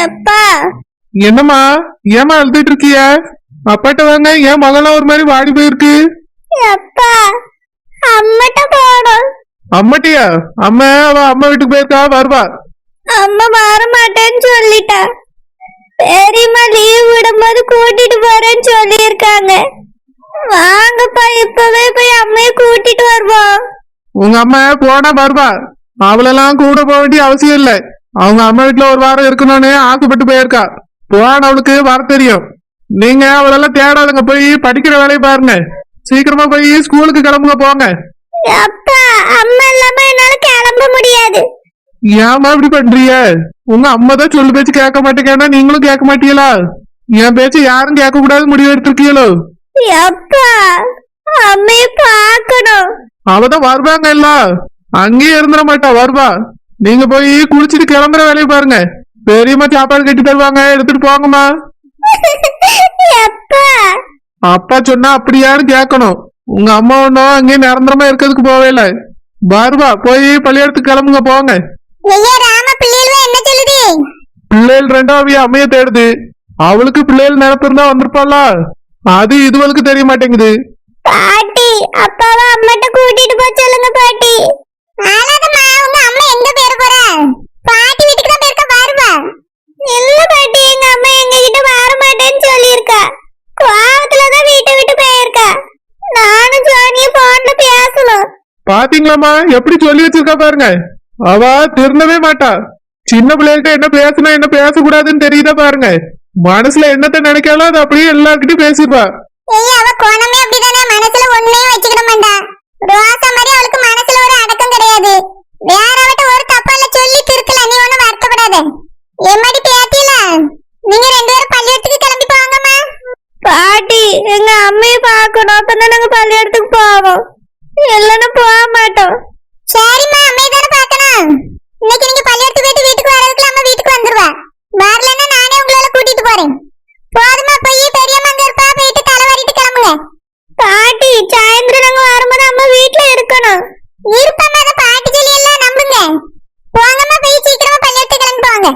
எப்பா என்னம்மா ஏமா அழுதுட்டு இருக்கிய? அப்பாட்ட வாங்க. ஏன் மகளாம் ஒரு மாதிரி வாடி போயிருக்கு? எப்பா அம்மட்ட போடும். அம்மட்டியா? அவ அம்மா வீட்டுக்கு போயிருக்கா, வருவா. அம்மா வர மாட்டேன்னு சொல்லிட்டா. பெரியம்மா லீவ் விடும்போது கூட்டிட்டு போறேன்னு சொல்லியிருக்காங்க. வாங்கப்பா, இப்பவே போய் அம்மைய கூட்டிட்டு வருவோம். உங்க அம்மா போனா வருவா. அவளெல்லாம் கூட போக வேண்டிய அவசியம் இல்லை. அவங்க அம்மா வீட்டுல ஒரு வாரம் இருக்கணும்னு ஆசைப்பட்டு போயிருக்கா. போன அவளுக்கு வர தெரியும். நீங்க அவளெல்லாம் தேடாதுங்க, போய் படிக்கிற வேலையை பாருங்க. சீக்கிரமா போய் ஸ்கூலுக்கு கிளம்புங்க, போங்க. அப்பா அம்மா இல்லாம என்னால கிளம்ப முடியாது. ஏமா இப்படி பண்றீங்க? உங்க அம்மா தான் சொல்லு பேச்சு கேட்க மாட்டேங்கன்னா நீங்களும் கேட்க மாட்டீங்களா? என் பேச்சு யாரும் கேட்க கூடாது முடிவு எடுத்திருக்கீங்களோ? அப்பா அம்மைய பாக்கணும். அவதான் வருவாங்க, இல்ல அங்கேயே இருந்துட மாட்டா, வருவா. நீங்க போய் குளிச்சுட்டு கிளம்புற வேலையை பாருங்க. பெரியம்மா சாப்பாடு கட்டி தருவாங்க, எடுத்துட்டு போங்கம்மா. அப்பா அப்பா சொன்னா அப்படியான்னு கேட்கணும். உங்க அம்மா ஒன்னும் அங்கேயே நிரந்தரமா இருக்கிறதுக்கு போவே இல்லை. வருவா, போய் பள்ளியிடத்துக்கு கிளம்புங்க, போங்க. பிள்ளைகள் ரெண்டாவது அம்மைய தேடுது. அவளுக்கு பிள்ளைகள் நினைப்பு இருந்தா வந்திருப்பாள, அது இதுவளுக்கு தெரிய மாட்டேங்குது. பாட்டி அப்பாவை அம்மாட்ட கூட்டிட்டு போக சொல்லுங்க பாட்டி. உங்க அம்மா எங்க பேரு போற? பாட்டி வீட்டுக்கு தான் போயிருக்க, வருவா. இல்ல பாட்டி, எங்க அம்மா எங்க கிட்ட வர மாட்டேன்னு சொல்லியிருக்கா. கோவத்துலதான் வீட்டை விட்டு போயிருக்கா. நானும் ஜோனிய போன்ல பேசணும். பாத்தீங்களாமா எப்படி சொல்லி வச்சிருக்கா பாருங்க. அவ திருந்தவே மாட்டா. சின்ன பிள்ளைகிட்ட என்ன பேசணும் என்ன பேசக்கூடாதுன்னு தெரியுதா பாருங்க. மனசுல என்னத்தை நினைக்காலும் அது அப்படியே எல்லார்கிட்டயும் பேசிடுவா. அவ கோணமே அப்படிதானே, மனசுல ஒண்ணையும் வச்சுக்கிட மாட்டா. ரோசா மாதிரி அவளுக்கு மனசுல ஒரு அடக்கம் கிடையாது. வேறவட்ட ஒரு தப்பால சொல்லி திருக்கல, நீ ஒண்ணும் வருத்தப்படாத. எம்மாடி பேத்தியில நீங்க ரெண்டு பேரும் பள்ளியிடத்துக்கு கிளம்பி போங்கம்மா. பாட்டி எங்க அம்மைய பாக்கணும், அப்பதான் நாங்க பள்ளியிடத்துக்கு போவோம். இல்லன்னு போக மாட்டோம். சரிம்மா, அம்மைய தானே பாக்கணும். இன்னைக்கு நீங்க பள்ளியிடத்துக்கு போயிட்டு வீட்டுக்கு வரதுக்குள்ள அம்மா வீட்டுக்கு வந்துருவா. வரலன்னா நானே உங்களால கூட்டிட்டு போறேன். போதுமா, போய் பெரியம்மா அங்க இருப்பா, போயிட்டு தலைவாரிட்டு கிளம்புங்க. பாட்டி சாயந்தரம் நாங்க வரும்போது அம்மா வீட்டுல இருக்கணும். இருப்பம்மா, அத பாட்டி சொல்லி எல்லாம் நம்புங்க. போங்கம்மா, போய் சீக்கிரமா பள்ளியிடத்துக்கு கிளம்பி போங்க.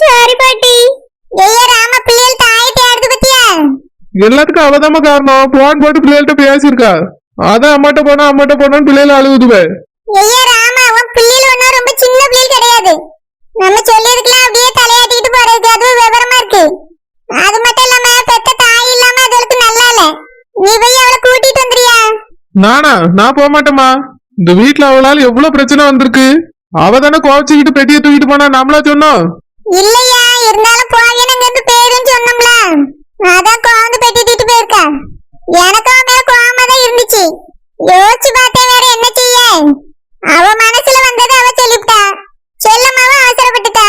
சரி பாட்டி. ராம பிள்ளைகள் தாயை தேடுது பத்தியா? எல்லாத்துக்கும் அவதாம காரணம். போன் போட்டு பிள்ளைகள்ட்ட பேசியிருக்கா. அதான் அம்மாட்ட போனோன்னு பிள்ளைகள் அழுகுதுவே. ராம, அவன் பிள்ளைகள் ஒன்னும் ரொம்ப சின்ன பிள்ளைகள் கிடையாது. நம்ம சொல்லியதுக்கெல்லாம் அப்படியே தலையாட்டிட்டு போறதுக்கு அதுவும் விவரமா இருக்கு. அது மட்டும் இல்லாம பெத்த தாய் இல்லாம அதுக்கு நல்லா இல்ல. நீ போய் அவளை கூட்டிட்டு வந்துறியா? நான் போக மாட்டேமா. இந்த வீட்டுல அவளால எவ்வளவு பிரச்சனை வந்திருக்கு. அவ தானே கோவச்சுக்கிட்டு பெட்டியை தூக்கிட்டு போனா, நம்மளா சொன்னோம்? இல்லையா, இருந்தாலும் போவேன்னு பேருன்னு சொன்னோம்ல, அதான் கோவந்து பெட்டி தூக்கிட்டு போயிருக்கா. எனக்கும் அவன் மேல கோவமா தான் இருந்துச்சு. யோசிச்சு பார்த்தேன், வேற என்ன செய்ய. அவ மனசுல வந்தது அவ சொல்லிவிட்டா. செல்லம்மாவ அவசரப்பட்டுட்டா.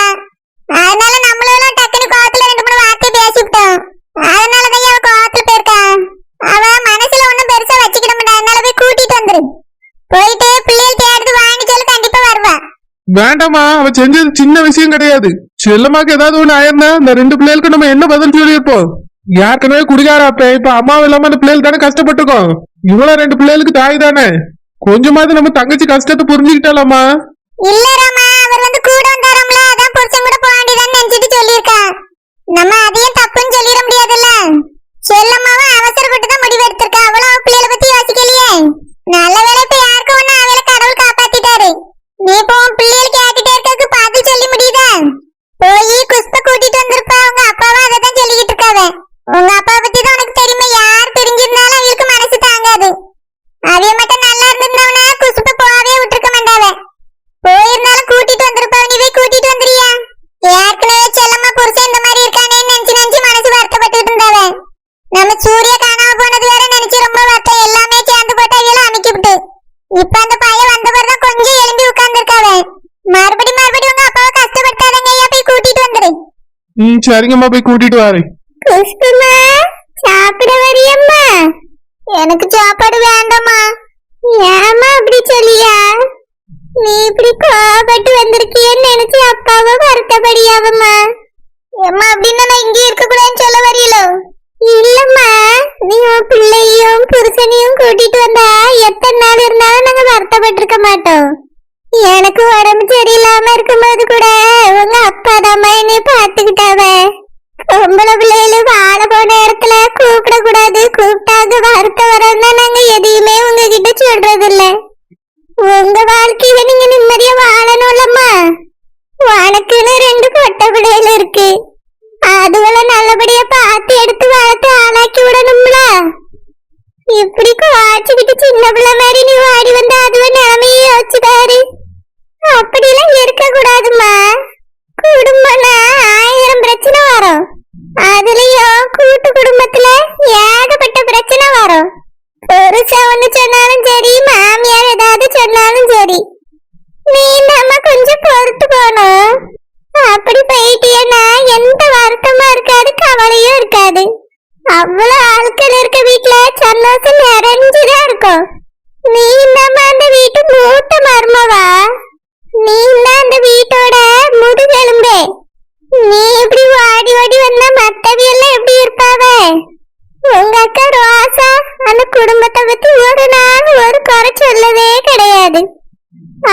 அதனால நம்மளும் டக்குனு கோவத்துல ரெண்டு மூணு வார்த்தை பேசிவிட்டோம். அதனாலதான் அவ கோவத்துல போயிருக்கா. அவ மனசுல ஒண்ணும் பெருசா வச்சுக்கிட மாட்டா. அதனால போய் கூட்டிட்டு வந்துரு. போயிட்டு பிள்ளைகள் தேடுது வாங்கி சொல்லி கண்டிப்பா வருவா. வேண்டாமா, அவ செஞ்சது சின்ன விஷயம் கிடையாது. செல்லமாக்கு ஏதாவது ஒண்ணு ஆயிருந்தா இந்த ரெண்டு பிள்ளைகளுக்கு நம்ம என்ன பதில் சொல்லியிருப்போம்? யாருக்கனவே குடிகார அப்ப இப்ப அம்மாவும் இல்லாம அந்த பிள்ளைகள் தானே கஷ்டப்பட்டிருக்கோம். இவ்வளவு ரெண்டு பிள்ளைகளுக்கு தாய் தானே. கொஞ்சமாவது நம்ம தங்கச்சி கஷ்டத்தை புரிஞ்சுக்கிட்டாலாமா? இல்ல ராமா, அவர் கூட வந்தாராம்ல, அதான் புருஷன் கூட போக வேண்டியதான்னு நினைச்சிட்டு சொல்லியிருக்கா. நம்ம அதையும் தப்புன்னு சொல்லிட முடியாதுல்ல. செல்லம்மாவை அவசரப்பட்டு தான் முடிவு எடுத்திருக்கா. அவளும் அவ பிள்ளைகளை பத்தி யோசிக்கலையே. நல்ல வேலை இப்ப யாருக்கும் ஒண்ணு அவளை கடவுள் காப்பாத்திட்டாரு. நீ இப்போ உன் பிள்ளைகள் கேட்டுட்டே இருக்கிறதுக்கு பதில் சொல்லி முடியுதா? போய் குஷ்ப கூட்டிட்டு வந்திருப்பா. உங்க அப்பாவும் அதை தான் சொல்லிக்கிட்டு இருக்காவ. உங்க அப்பா பத்தி தான் உனக்கு தெரியுமா. யார் பிரிஞ்சிருந்தாலும் அவங்களுக்கு மனசு தாங்காது. அவைய மட்டும் நல்லா இருந்திருந்தவனா குஷ்ப போகவே விட்டுருக்க மாட்டாவ. போயிருந்தாலும் கூட்டிட்டு வந்திருப்பா. நீ போய் கூட்டிட்டு வந்துறியா? ஏற்கனவே செல்லம்மா புருஷன் இந்த மாதிரி இருக்கானே நினைச்சு நினைச்சு மனசு வருத்தப்பட்டு இருந்தாவ. நம்ம சூரிய காணாம போனது வேற நினைச்சு ரொம்ப வருத்தம். எல்லாமே சேர்ந்து போட்டு அவையெல்லாம் அமைக்கிவிட்டு இப்ப அந்த பையன் வந்த பிறதான் கொஞ்சம் எழும்பி உட்கார்ந்துருக்காவ. மறுபடி உங்க அப்பாவை கஷ்டப்படுத்தாதங்க. ஐயா போய் கூட்டிட்டு வந்துரு. சரிங்கம்மா, போய் கூட்டிட்டு வரேன். புஷ்பமா, சாப்பிட வரியம்மா? எனக்கு சாப்பாடு வேண்டாமா. ஏமா அப்படி சொல்லியா? நீ இப்படி கோபப்பட்டு வந்திருக்கியன்னு நினைச்சு அப்பாவை வருத்தப்படியாவம்மா. ஏம்மா, அப்படின்னா நான் இங்கே இருக்க கூடாதுன்னு சொல்ல வரீங்களோ? இல்லம்மா, நீ உன் பிள்ளையும் புருஷனையும் கூட்டிட்டு வந்தா எத்தனை நாள் இருந்தாலும் நாங்க வருத்தப்பட்டிருக்க மாட்டோம். எனக்கு உடம்பு சரியில்லாம இருக்கும்போது கூட உங்க அப்பா தான் என்னை பாத்துக்கிட்டாவ. பொம்பளை பிள்ளைகளு வாழ போன இடத்துல கூப்பிட கூடாது, கூப்பிட்டாங்க வருத்த வரன்னா நாங்க எதையுமே உங்ககிட்ட சொல்றது இல்ல. உங்க வாழ்க்கையில நீங்க நிம்மதியா வாழணும்லம்மா. உனக்குன்னு 2 பொட்டை பிள்ளைகள் இருக்கு, அதுவெல்லாம் நல்லபடியா பார்த்து எடுத்து வளர்த்து ஆளாக்கி விடணும்ல. இப்படி குவாச்சிக்கிட்டு சின்ன பிள்ளை மாதிரி நீ வாடி வந்து அதுவ நிலைமையை யோசிச்சு பாரு. அப்படிலாம் இருக்க கூடாதுமா. குடும்பம்னா 1000 பிரச்சனை வரும். அதுலயும் கூட்டு குடும்பத்துல ஏகப்பட்ட பிரச்சனை வரும். புருஷன் ஒண்ணு சொன்னாலும் சரி, மாமியார் ஏதாவது சொன்னாலும் சரி, நீ நம்ம கொஞ்சம் பொறுத்து போகணும். அப்படி போயிட்டேன்னா எந்த வருத்தமா இருக்காது, கவலையும் இருக்காது. அவ்வளவு ஆட்கள் இருக்க வீட்டுல சந்தோஷம் நிறைஞ்சுதான் இருக்கும். நீ நம்ம அந்த வீட்டு மூத்த மருமவா, நீ அந்த வீட்டோட முதுகெலும்பே. நீ இப்படி ஓடி ஓடி வந்தா மத்தவி எல்லாம் எப்படி இருப்பாவ? உங்க அக்கா ரோசா அந்த குடும்பத்தை பத்தி ஒரு நாள் ஒரு குறை சொல்லவே கிடையாது.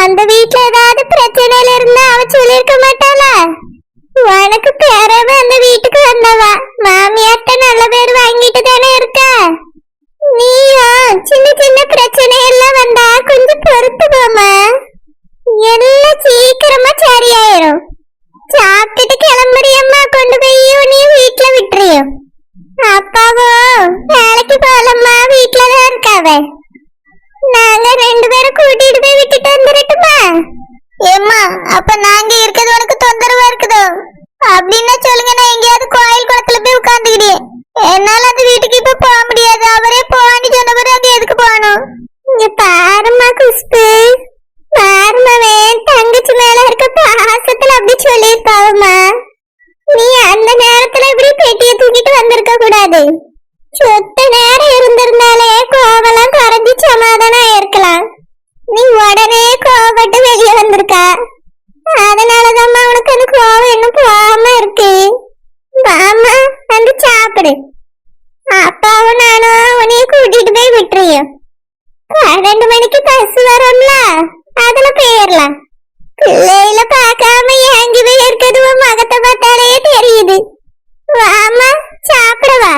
அந்த வீட்டுல ஏதாவது பிரச்சனையில இருந்தா அவ சொல்லிருக்க மாட்டாளா? உனக்கு பிறகு அந்த வீட்டுக்கு வந்தவா, மாமியார்ட்ட நல்ல பேர் வாங்கிட்டு தானே இருக்கா. நீயும் சின்ன சின்ன பிரச்சனை எல்லாம் வந்தா கொஞ்சம் பொறுத்து போமா. எல்லாம் சீக்கிரமா சரியாயிரும். சாப்பிட்டுட்டு கிளம்புறியம்மா, கொண்டு போய் நீ வீட்டுல விட்டுறியும். அப்பாவோ வேலைக்கு போகலம்மா, வீட்டுலதான் இருக்காவ. நாங்க 2 பேரும் கூட்டிட்டு போய் விட்டுட்டு வந்துடட்டுமா? ஏம்மா, அப்ப நாங்க இருக்கிறது உனக்கு தொந்தரவா இருக்குதோ? அப்படின்னா சொல்லுங்க, நான் எங்கேயாவது கோயில் குளத்துல போய் உட்காந்துக்கிட்டேன். என்னால அந்த வீட்டுக்கு இப்ப போக முடியாது. அவரே போவான்னு சொன்ன பிறகு அது எதுக்கு போகணும்? இங்க பாருமா குஷ்பு, பாருமாவே தங்கச்சி மேல இருக்க பாசத்துல அப்படி சொல்லியிருப்பாவம்மா. நீ அந்த நேரத்துல இப்படி பெட்டியை தூக்கிட்டு வந்திருக்க கூடாது. சொத்த நேரம் இருந்திருந்தாலே கோவெல்லாம் குறைஞ்சி சமாதானம் இருக்கலாம். நீ உடனே கோவப்பட்டு வெளியே வந்திருக்கா. அதனாலதான் உனக்கு அந்த கோவம் இன்னும் போகாம இருக்கு. வாமா வந்து சாப்பிடு. அப்பாவும் நானும் உன்னைய கூட்டிட்டு போய் விட்டுறியும். 12 மணிக்கு பஸ் வரும்ல, அதுல போயிடலாம். பிள்ளையில பார்க்காம ஏங்கி போய் இருக்கிறது உன் மகத்தை பார்த்தாலே தெரியுது. வாமா சாப்பிடவா.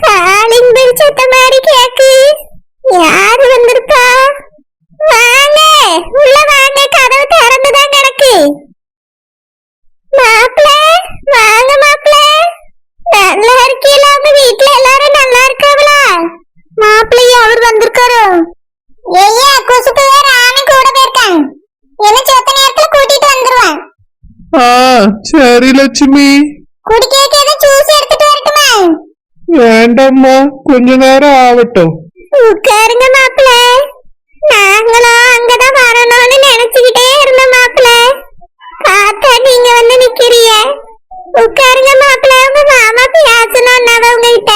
காலிங் பெல் சத்த மாதிரி கேக்கு. யாரு வந்திருப்பா? வாங்க உள்ள வாங்க, கதவு திறந்துதான் கிடக்கு. மாப்பிள்ள வாங்க மாப்பிள்ள. நல்லா இருக்கீங்களா? உங்க வீட்டுல எல்லாரும் நல்லா இருக்காங்களா? மாப்பிள்ளைய அவர் வந்திருக்காரு. ஐயா குசுப்பு வேற ஆன கூட போயிருக்காங்க. என்ன சொத்த நேரத்துல கூட்டிட்டு வந்துருவான். சரி லட்சுமி. குடிக்க ஏதோ ஜூஸ் எடுத்துட்டு வரட்டுமா? வேண்டாம்மா, கொஞ்ச நேரம் ஆகட்டும். உட்காருங்க மாப்பிள்ள. நாங்களும் அங்கதான் வரணும்னு நினைச்சுக்கிட்டே இருந்த மாப்பிள்ள, பார்த்தா நீங்க வந்து நிக்கிறீங்க. உட்காருங்க மாப்பிள்ள. உங்க மாமா பேசணும்னாவ உங்ககிட்ட.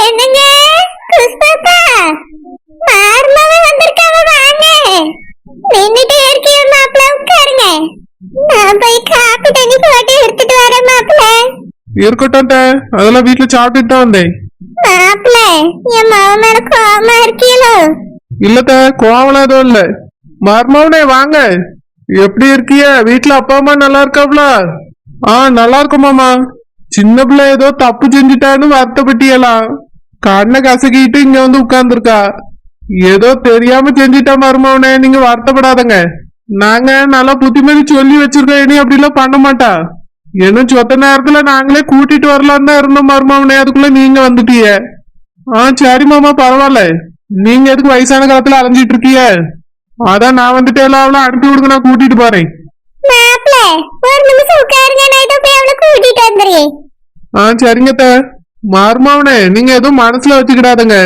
என்னங்க குஷ்பா, மார்மாவ வந்திருக்காவ, வாங்க. நின்னுட்டே இருக்கீங்க மாப்பிள்ள, உட்காருங்க. நான் போய் காப்பி தண்ணி போட்டு எடுத்துட்டு வரேன் மாப்பிள்ள. இருக்கட்டும், அதெல்லாம் வீட்டுல சாப்பிட்டுட்டு தான் வந்தேன். மாப்பிள்ள, என் மாமா மேல கோவமா இருக்கீங்களோ? இல்லத்த, கோவலாம் எதுவும் இல்ல. மருமவனே வாங்க. எப்படி இருக்கிய? வீட்டுல அப்பா அம்மா நல்லா இருக்காப்ல? நல்லா இருக்குமாமா. சின்ன பிள்ளை ஏதோ தப்பு செஞ்சுட்டான்னு வருத்தப்பட்டியலாம். கண்ணை கசக்கிட்டு இங்க வந்து உட்கார்ந்துருக்கா. ஏதோ தெரியாம செஞ்சுட்டா மருமவனே, நீங்க வருத்தப்படாதங்க. நாங்க நல்லா புத்திமதி சொல்லி வச்சிருக்கோம், இனி அப்படி எல்லாம் பண்ண மாட்டா. இன்னும் சொத்த நேரத்துல நாங்களே கூட்டிட்டு வரலான்னு தான் இருந்தோம் மருமவனே, அதுக்குள்ள நீங்க வந்துட்டீங்க. சரி மாமா, பரவாயில்ல. நீங்க எதுக்கு வயசான காலத்துல அலைஞ்சிட்டு இருக்கீங்க? அதான் நான் வந்துட்டு எல்லாம் அனுப்பி விடுங்க, நான் கூட்டிட்டு போறேன். சரிங்க மருமவனே, நீங்க எதுவும் மனசுல வச்சுக்கிடாதங்க.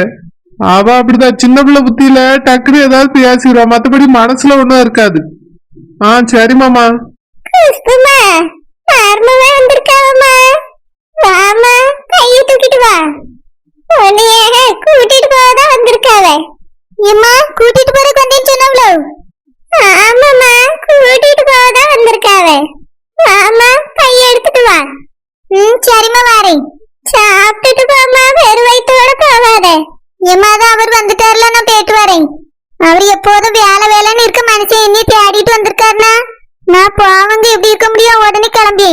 அவ அப்படிதான் சின்ன பிள்ளை புத்தியில டக்குனு ஏதாவது பேசிடுவா, மத்தபடி மனசுல ஒண்ணும் இருக்காது. சரி மாமா. கூட்டிட்டு போதான் வந்திருக்காவே. ஏம்மா கூட்டிட்டு போறதுக்கு வந்தேன்னு சொன்னாங்களோ? ஆமாம்மா, கூட்டிட்டு போதான் வந்திருக்காவே. ஆமா, கைய எடுத்துட்டு வா. சரிம்மா வாரேன். சாப்பிட்டுட்டு போமா, வெறும் வயிற்றோட போவாத. ஏமாதான் அவர் வந்துட்டார்ல, நான் போயிட்டு வரேன். அவர் எப்போதும் வேலை வேலைன்னு இருக்க மனுஷன் என்னைய தேடிட்டு வந்திருக்காருனா நான் போவங்க எப்படி இருக்க முடியும்? உடனே கிளம்பி.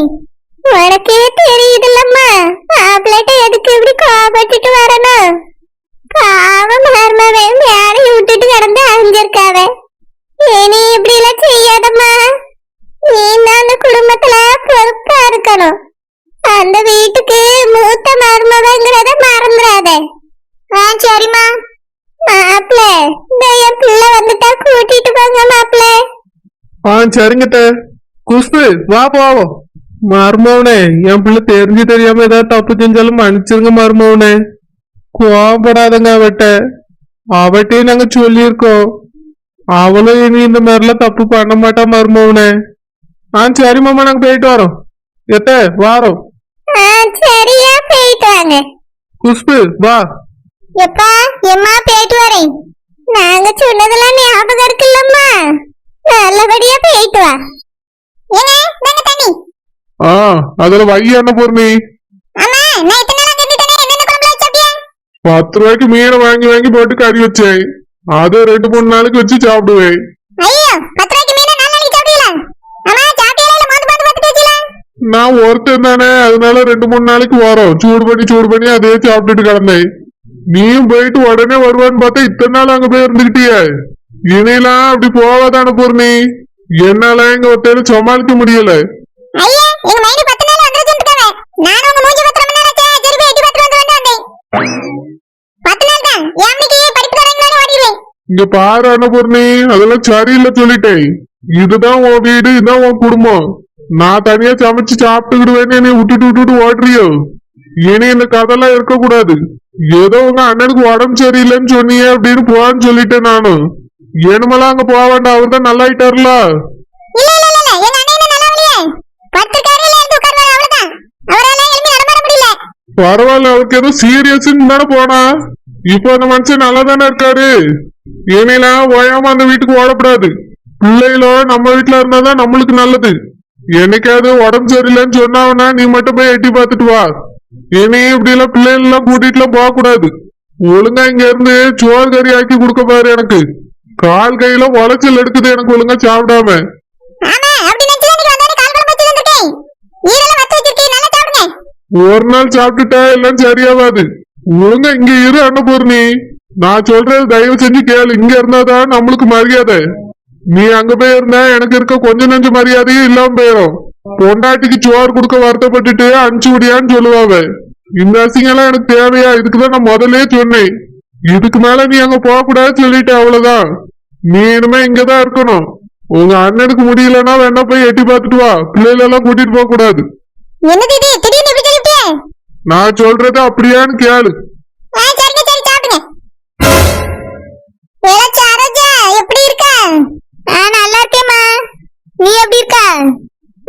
உனக்கே தெரியுதுல்லம்மா, மாப்பிள்ளைட்ட எதுக்கு இப்படி கோபப்பட்டுட்டு வரணும்? பாவம் மருமவே வேலையை விட்டுட்டு கிடந்து அழிஞ்சிருக்காவ. இனி இப்படி எல்லாம் செய்யாதம்மா. நீ தான் அந்த குடும்பத்துல பொறுப்பா இருக்கணும். அந்த வீட்டுக்கு மூத்த மருமவங்கிறத மறந்துடாத. சரிம்மா. மாப்பிள்ள, இந்த என் பிள்ளை வந்துட்டா கூட்டிட்டு போங்க மாப்பிள்ள. சரிங்கட்ட. குஷ்பு வா போவோம். மருமவனே, என் பிள்ளை தெரிஞ்சு தெரியாம ஏதாவது தப்பு செஞ்சாலும் மன்னிச்சிருங்க மருமவனே. கோவப்படாதங்க அவட்டையும் நாங்க சொல்லியிருக்கோம். அவளும் இனி இந்த மாதிரிலாம் தப்பு பண்ண மாட்டா மருமவனே. சரி மாமா, நாங்க போயிட்டு வரோம். வாரோம். சரியா, போயிட்டு வாங்க. குஷ்பு வா. எப்பா எம்மா, போயிட்டு வரேன். நாங்க சொன்னதெல்லாம் ஞாபகம் இருக்குல்லம்மா. நல்லபடியா போயிட்டு வா. தண்ணி அதுல வையான பொருணி. 10 ரூபாய்க்கு மீனை வாங்கி வாங்கி போட்டு கறி வச்சேன். அது 2-3 நாளைக்கு வச்சு சாப்பிடுவேன். நான் ஒருத்தன் தானே, அதனால 2-3 நாளைக்கு வரோம். சூடு பண்ணி அதே சாப்பிட்டுட்டு கிடந்தேன். நீயும் போயிட்டு உடனே வருவான்னு பார்த்தா இத்தனை நாள் அங்க போய் இருந்துகிட்டிய. இனிலாம் அப்படி போவாதான பொருணி. என்னால எங்க ஒருத்தையில சமாளிக்க முடியல. இங்க பாரு அன்னபூர்ணி, அதெல்லாம் சரியில்லை சொல்லிட்டேன். இதுதான் உன் வீடு, இதுதான் உன் குடும்பம். நான் தனியா சமைச்சு சாப்பிட்டுக்கிடுவேன்னு என்னை விட்டுட்டு ஓடுறியோ? இனி இந்த கதைலாம் இருக்க கூடாது. ஏதோ உங்க அண்ணனுக்கு உடம்பு சரியில்லைன்னு சொன்னீங்க அப்படின்னு போவான்னு சொல்லிட்டேன் நானும். ஏனுமெல்லாம் அங்க போக வேண்டாம், அவர் தான் நல்லாயிட்டாருல. பரவாயில்ல, அவருக்கு ஏதோ சீரியஸ்ன்னு தானே போனா. இப்போ அந்த மனுஷன் நல்லா தானே இருக்காரு. இனிலாம் ஓயாம அந்த வீட்டுக்கு ஓடக்கூடாது. பிள்ளைகளோ நம்ம வீட்டுல இருந்தாதான் நம்மளுக்கு நல்லது. என்னைக்காவது உடம்பு சரியில்லைன்னு சொன்னாவனா நீ மட்டும் போய் எட்டி பார்த்துட்டு வா. இனி இப்படி எல்லாம் பிள்ளைகள் எல்லாம் கூட்டிட்டு போக கூடாது. ஒழுங்கா இங்க இருந்து சோறு கறி ஆக்கி கொடுக்க பாரு. எனக்கு கால் கையில உளைச்சல் எடுக்குது, எனக்கு ஒழுங்கா சாப்பிடாம. ஒரு நாள் சாப்பிட்டுட்டா எல்லாம் சரியாவாது. ஒழுங்கா இங்க இரு அன்னபூர்ணி. நான் சொல்றது தயவு செஞ்சு கேளு. இங்க இருந்தாதான் நம்மளுக்கு மரியாதை. நீ அங்க போய் இருந்தா எனக்கு இருக்க கொஞ்சம் நெஞ்ச மரியாதையும் இல்லாம போயிடும். பொண்டாட்டிக்கு சோறு கொடுக்க வருத்தப்பட்டுட்டு அனுப்பிச்சு விடியான்னு சொல்லுவாவ. இந்த அசிங்கெல்லாம் எனக்கு தேவையா? இதுக்குதான் நான் முதலே சொன்னேன். இதுக்கு மேல நீ அங்க போக கூடாது சொல்லிட்டேன், அவ்வளவுதான். நீ இனிமே இங்கதான் இருக்கணும். உங்க அண்ணனுக்கு முடியலன்னா வேணா போய் எட்டி பார்த்துட்டு வா. பிள்ளைகள் எல்லாம் கூட்டிட்டு போக கூடாது. நான் சொல்றது அப்படியான்னு கேளு. எப்படி இருக்க? நல்லா இருக்கேம்மா. நீ எப்படி இருக்க?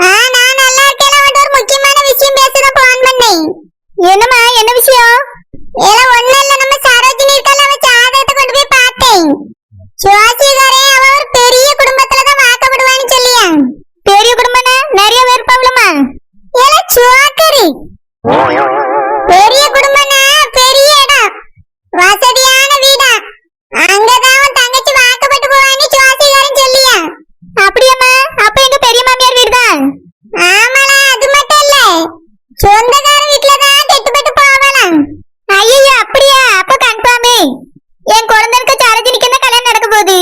நான் நல்லா இருக்கேன். ஒரு முக்கியமான விஷயம் பேசதான் போன் பண்ணேன். என்னம்மா, என்ன விஷயம்? ஒண்ணும் இல்ல, நம்ம சரோஜினி இருக்கல, அவ ஜாதகத்தை கொண்டு போய் பார்த்தேன். சுவாசிகாரே அவ ஒரு பெரிய குடும்பத்துலதான் வாக்கப்படுவான்னு சொல்லியா. பெரிய குடும்பம்னா நிறைய பேர் இருப்பாங்களா? சுவாக்கரி பெரிய குடும்பம்னா பெரிய இடம், வசதியான வீடா. அங்கதான் அவன் தங்கச்சி வாக்கப்பட்டு போவான்னு சுவாசிகாரன் சொல்லியா. அப்படியாம்மா? அப்ப எங்க பெரிய மாமியார் வீடுதான்? ஆமாடா, அது மட்டும் இல்ல, சொந்தக்கார வீட்டுலதான் கெட்டுப்பட்டு போவாளாம். ஐயோ, அப்படியா? அப்ப கன்ஃபார்மே என் குழந்தைக்கு சரோஜினிக்கு என்ன கல்யாணம் நடக்க போகுது.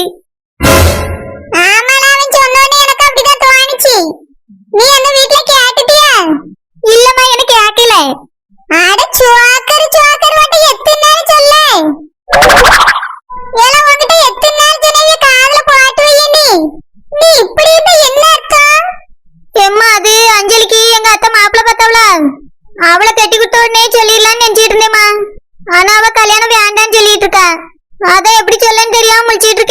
ஆமாடா, அவன் சொன்னோனே எனக்கு அப்படிதான் தோணுச்சு. நீ அந்த வீட்டுல கேட்டுட்டியா? இல்லம்மா, எனக்கு கேட்கல. அட சுவாக்கர் மட்டும் எத்தனை நேரம் சொல்ல. உன்கிட்ட எத்தனை நேரம் சொன்னீங்க? காதுல போட்டு வையண்டி. நீ இப்படி இருந்தா என்ன அர்த்தம்? எம்மா, அது அஞ்சலிக்கு எங்க அத்தை மாப்பிள்ள பார்த்தவள, அவளை கட்டி கொடுத்த உடனே சொல்லிடலான்னு நினைச்சிட்டு இருந்தேம்மா. ஆனா அவ கல்யாணம் வேண்டான்னு சொல்லிட்டு இருக்கா. அதான் எப்படி சொல்லன்னு தெரியாம முடிச்சிட்டு